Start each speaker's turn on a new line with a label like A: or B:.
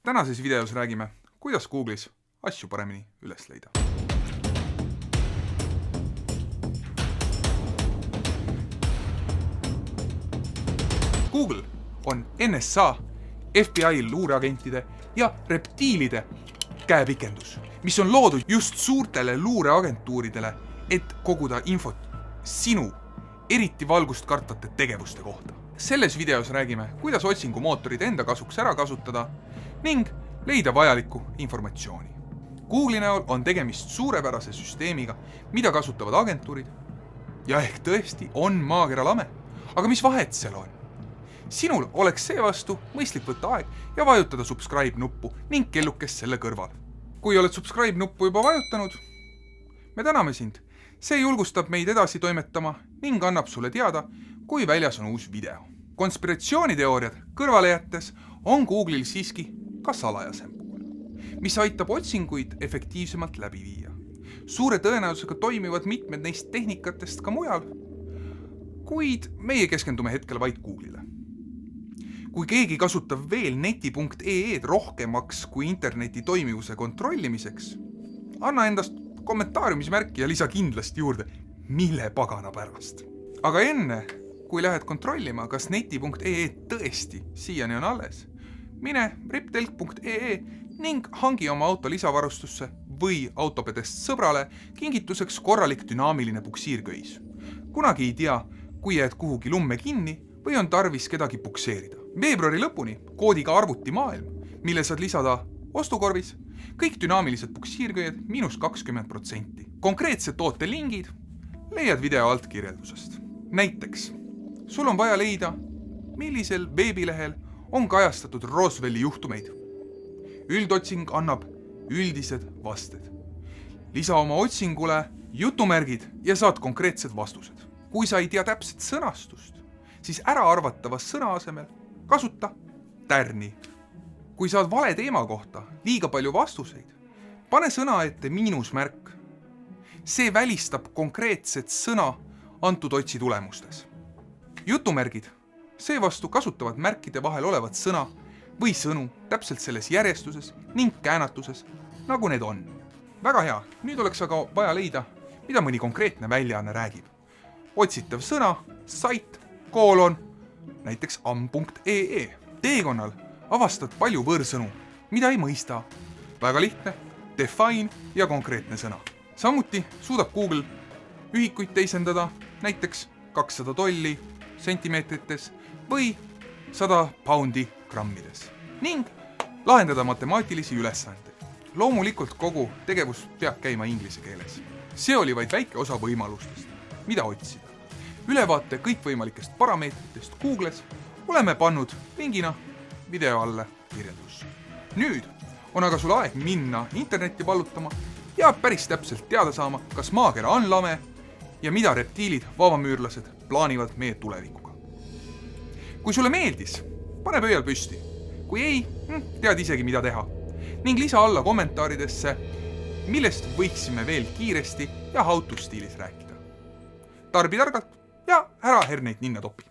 A: Tänases videos räägime, kuidas Google'is asju paremini üles leida. Google on NSA, FBI luureagentide ja reptiilide käepikendus, mis on loodud just suurtele luureagentuuridele, et koguda infot sinu, eriti valgust kartvate tegevuste kohta. Selles videos räägime, kuidas otsingumootorid enda kasuks ära kasutada ning leida vajalikku informatsiooni. Google'i näol on tegemist suurepärase süsteemiga, mida kasutavad agentuurid ja ehk tõesti on maakera lame. Aga mis vahet seal on? Sinul oleks seevastu mõistlik võtta aeg ja vajutada subscribe nuppu ning kellukest selle kõrval. Kui oled subscribe nuppu juba vajutanud, me täname sind. See julgustab meid edasi toimetama ning annab sulle teada, kui väljas on uus video. Konspiratsiooniteooriad kõrvale jättes on Google'il siiski ka salajasem pool, mis aitab otsinguid efektiivsemalt läbi viia. Suure tõenäosusega toimivad mitmed neist tehnikatest ka mujal, kuid meie keskendume hetkel vaid Google'ile. Kui keegi kasutab veel neti.ee rohkemaks kui interneti toimivuse kontrollimiseks, anna endast kommentaariumismärki ja lisa kindlasti juurde, mille pagana pärast. Aga enne, kui lähed kontrollima, kas neti.ee tõesti siiani on alles, mine riptelk.ee ning hangi oma auto lisavarustusse või autopedest sõbrale kingituseks korralik dünaamiline puksiirköis. Kunagi ei tea, kui jääd kuhugi lumme kinni või on tarvis kedagi pukseerida. Veebruari lõpuni koodiga arvuti maailm, mille saad lisada ostukorvis, kõik dünaamilised puksiirköied -20%. Konkreetsed toote lingid leiad video alt kirjeldusest. Näiteks, sul on vaja leida, millisel veebilehel on kajastatud Roswelli juhtumeid. Üldotsing annab üldised vasted. Lisa oma otsingule jutumärgid ja saad konkreetsed vastused. Kui sa ei tea täpset sõnastust, siis äraarvatava sõna asemel kasuta tärni. Kui saad vale teema kohta liiga palju vastuseid, pane sõna ette miinusmärk. See välistab konkreetset sõna antud otsi tulemustes. Jutumärgid seevastu kasutavad märkide vahel olevat sõna või sõnu täpselt selles järjestuses ning käänatuses, nagu need on. Väga hea, nüüd oleks aga vaja leida, mida mõni konkreetne väljaanne räägib. Otsitav sõna, sait, näiteks am.ee. Teekonnal avastad palju võõrsõnu, mida ei mõista. Väga lihtne, define ja konkreetne sõna. Samuti suudab Google ühikuid teisendada, näiteks $200 sentimeetrites või 100 poundi grammides ning lahendada matemaatilisi ülesandeid. Loomulikult kogu tegevus peab käima inglise keeles. See oli vaid väike osa võimalustest, mida otsida. Ülevaate kõikvõimalikest parameetritest Google'es oleme pannud lingina video alle kirjeldusse. Nüüd on aga sul aeg minna internetti vallutama ja päris täpselt teada saama, kas maakera on lame ja mida reptiilid, vabamüürlased plaanivad meie tulevikuga. Kui sulle meeldis, pane pöial püsti. Kui ei, tead isegi mida teha. Ning lisa alla kommentaaridesse, millest võiksime veel kiiresti ja how-to stiilis rääkida. Tarbi targalt ja ära herneid ninna topi.